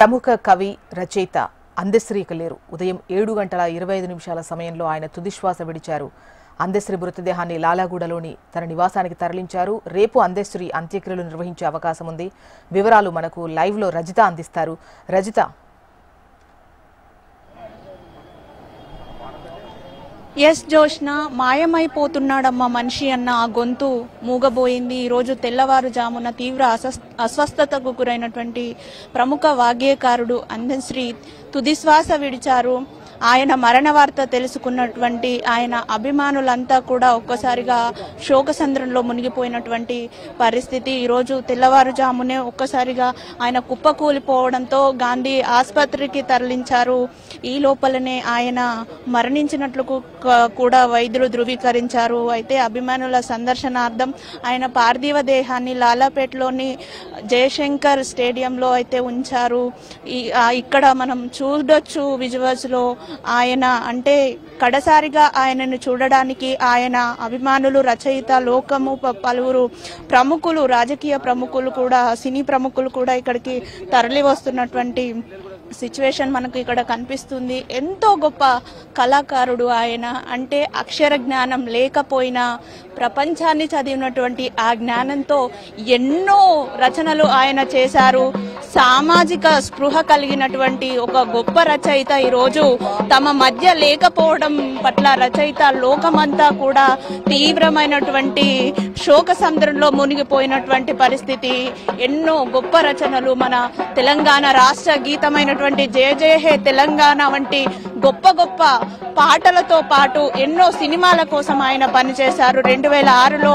ప్రముఖ కవి రచయిత అందశ్రీ కలేరు ఉదయం 7:25 సమయంలో ఆయన తుదిశ్వాస విడిచారు. అందశ్రీ మృతదేహాన్ని లాలాగూడలోని తన నివాసానికి తరలించారు. రేపు అందశ్రీ అంత్యక్రియలు నిర్వహించే అవకాశం ఉంది. వివరాలు మనకు లైవ్ లో రజిత అందిస్తారు. రజిత, ఎస్ జోష్న, మాయమైపోతున్నాడమ్మ మనిషి అన్న ఆ గొంతు మూగబోయింది. ఈరోజు తెల్లవారుజామున తీవ్ర అస్వస్థతకు గురైనటువంటి ప్రముఖ వాగ్గేయకారుడు అందశ్రీ తుదిశ్వాస విడిచారు. ఆయన మరణ వార్త తెలుసుకున్నటువంటి ఆయన అభిమానులంతా కూడా ఒక్కసారిగా శోకసంద్రంలో మునిగిపోయినటువంటి పరిస్థితి. ఈరోజు తెల్లవారుజామునే ఒక్కసారిగా ఆయన కుప్పకూలిపోవడంతో గాంధీ ఆసుపత్రికి తరలించారు. ఈ లోపలనే ఆయన మరణించినట్లు కూడా వైద్యులు ధృవీకరించారు. అయితే అభిమానుల సందర్శనార్థం ఆయన పార్థివ దేహాన్ని లాలాపేటలోని జయశంకర్ స్టేడియంలో అయితే ఉంచారు. ఇక్కడ మనం చూడొచ్చు విజువల్స్ లో ఆయన అంటే కడసారిగా ఆయనను చూడడానికి ఆయన అభిమానులు, రచయిత లోకము, పలువురు ప్రముఖులు, రాజకీయ ప్రముఖులు కూడా, సినీ ప్రముఖులు కూడా ఇక్కడికి తరలి వస్తున్నటువంటి సిచ్యువేషన్ మనకు ఇక్కడ కనిపిస్తుంది. ఎంతో గొప్ప కళాకారుడు ఆయన. అంటే అక్షర జ్ఞానం లేకపోయినా ప్రపంచాన్ని చదివినటువంటి ఆ జ్ఞానంతో ఎన్నో రచనలు ఆయన చేశారు. సామాజిక స్పృహ కలిగినటువంటి ఒక గొప్ప రచయిత ఈరోజు తమ మధ్య లేకపోవడం పట్ల రచయిత లోకమంతా కూడా తీవ్రమైనటువంటి శోక సముద్రంలో మునిగిపోయినటువంటి పరిస్థితి. ఎన్నో గొప్ప రచనలు, మన తెలంగాణ రాష్ట్ర గీతమైన జయ జయ హే తెలంగాణ వంటి గొప్ప గొప్ప పాటలతో పాటు ఎన్నో సినిమాల కోసం ఆయన పనిచేశారు. 2006లో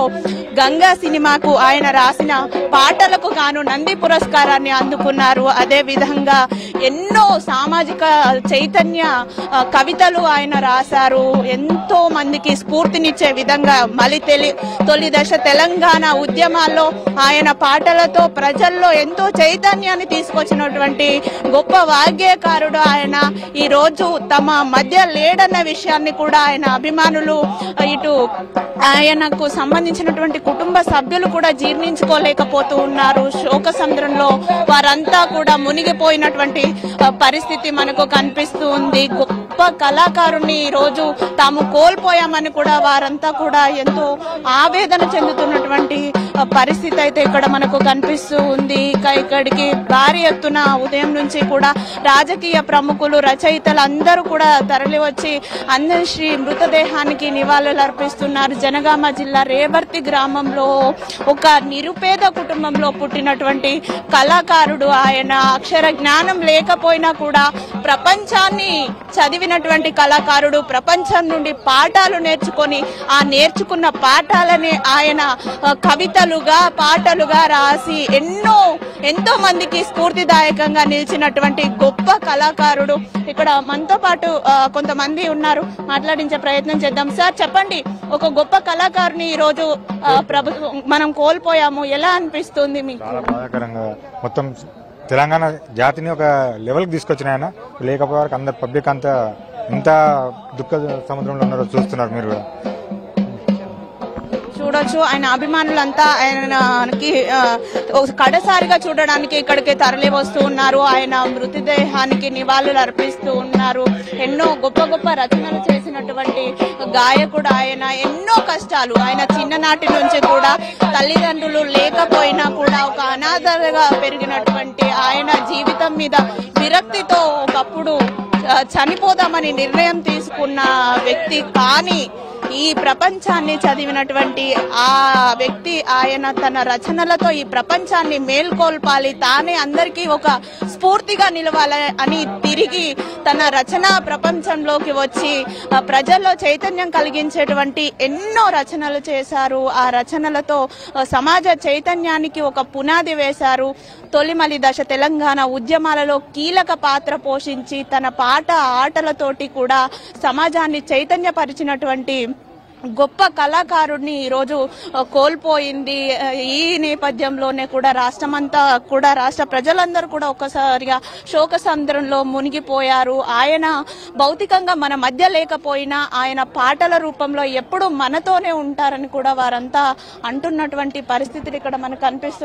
గంగా సినిమాకు ఆయన రాసిన పాటలకు గాను నంది పురస్కారాన్ని అందుకున్నారు. అదే విధంగా ఎన్నో సామాజిక చైతన్య కవితలు ఆయన రాశారు. ఎంతో మందికి స్ఫూర్తినిచ్చే విధంగా తొలి దశ తెలంగాణ ఉద్యమాల్లో ఆయన పాటలతో ప్రజల్లో ఎంతో చైతన్యాన్ని తీసుకొచ్చినటువంటి గొప్ప వాగ్గేయకారుడు ఆయన. ఈ రోజు తమ మధ్య లేడన్న విషయాన్ని కూడా ఆయన అభిమానులు, ఇటు ఆయనకు సంబంధించినటువంటి కుటుంబ సభ్యులు కూడా జీర్ణించుకోలేకపోతూ ఉన్నారు. శోక సముద్రంలో వారంతా కూడా మునిగిపోయినటువంటి పరిస్థితి మనకు కనిపిస్తూ ఉంది. గొప్ప కళాకారుని ఈ రోజు తాము కోల్పోయామని కూడా వారంతా కూడా ఎంతో ఆవేదన చెందుతున్నటువంటి పరిస్థితి అయితే ఇక్కడ మనకు కనిపిస్తూ ఉంది. ఇక్కడికి భారీ ఎత్తున ఉదయం నుంచి కూడా రాజకీయ ప్రముఖులు, రచయితలు అందరూ కూడా తరలి వచ్చి అందశ్రీ మృతదేహానికి నివాళులు అర్పిస్తున్నారు. జనగామ జిల్లా రేవర్తి గ్రామంలో ఒక నిరుపేద కుటుంబంలో పుట్టినటువంటి కళాకారుడు ఆయన. అక్షర జ్ఞానం లేకపోయినా కూడా ప్రపంచాన్ని చదివినటువంటి కళాకారుడు. ప్రపంచం నుండి పాఠాలు నేర్చుకొని ఆ నేర్చుకున్న పాఠాలని ఆయన కవితలుగా, పాటలుగా రాసి ఎంతో మందికి స్ఫూర్తిదాయకంగా నిలిచినటువంటి గొప్ప కళాకారుడు. ఇక్కడ మనతో పాటు కొంతమంది ఉన్నారు, మాట్లాడించే ప్రయత్నం చేద్దాం. సార్ చెప్పండి, ఒక గొప్ప కళాకారుని ఈ రోజు మనం కోల్పోయాము, ఎలా అనిపిస్తుంది మీకు? చాలా బాధాకరంగా, మొత్తం తెలంగాణ జాతిని ఒక లెవెల్కి తీసుకొచ్చిన ఆయన. లేకపోతే అందరు పబ్లిక్ అంతా ఇంత దుఃఖ సముద్రంలో ఉన్నారో చూస్తున్నారు మీరు కూడా చూడొచ్చు. ఆయన అభిమానులంతా ఆయనకి కడసారిగా చూడడానికి ఇక్కడికి తరలి వస్తూ ఉన్నారు. ఆయన మృతదేహానికి నివాళులు అర్పిస్తూ ఉన్నారు. ఎన్నో గొప్ప గొప్ప రచనలు చేసినటువంటి గాయకుడు ఆయన. ఎన్నో కష్టాలు, ఆయన చిన్ననాటి నుంచి కూడా తల్లిదండ్రులు లేకపోయినా కూడా ఒక అనాథగా పెరిగినటువంటి ఆయన జీవితం మీద విరక్తితో ఒకప్పుడు చనిపోదామని నిర్ణయం తీసుకున్న వ్యక్తి. కానీ ఈ ప్రపంచాన్ని చదివినటువంటి ఆ వ్యక్తి ఆయన తన రచనలతో ఈ ప్రపంచాన్ని మేల్కొల్పాలి, తానే అందరికీ ఒక స్ఫూర్తిగా నిలవాలి అని తిరిగి తన రచన ప్రపంచంలోకి వచ్చి ప్రజల్లో చైతన్యం కలిగించేటువంటి ఎన్నో రచనలు చేశారు. ఆ రచనలతో సమాజ చైతన్యానికి ఒక పునాది వేశారు. తొలిమలి దశ తెలంగాణ ఉద్యమాలలో కీలక పాత్ర పోషించి తన ఆటలతోటి కూడా సమాజాన్ని చైతన్యపరిచినటువంటి గొప్ప కళాకారుడిని ఈరోజు కోల్పోయింది. ఈ నేపథ్యంలోనే కూడా రాష్ట్రమంతా కూడా, రాష్ట్ర ప్రజలందరూ కూడా ఒక్కసారిగా శోక సముద్రంలో మునిగిపోయారు. ఆయన భౌతికంగా మన మధ్య లేకపోయినా ఆయన పాటల రూపంలో ఎప్పుడు మనతోనే ఉంటారని కూడా వారంతా అంటున్నటువంటి పరిస్థితులు ఇక్కడ మనకు కనిపిస్తుంది.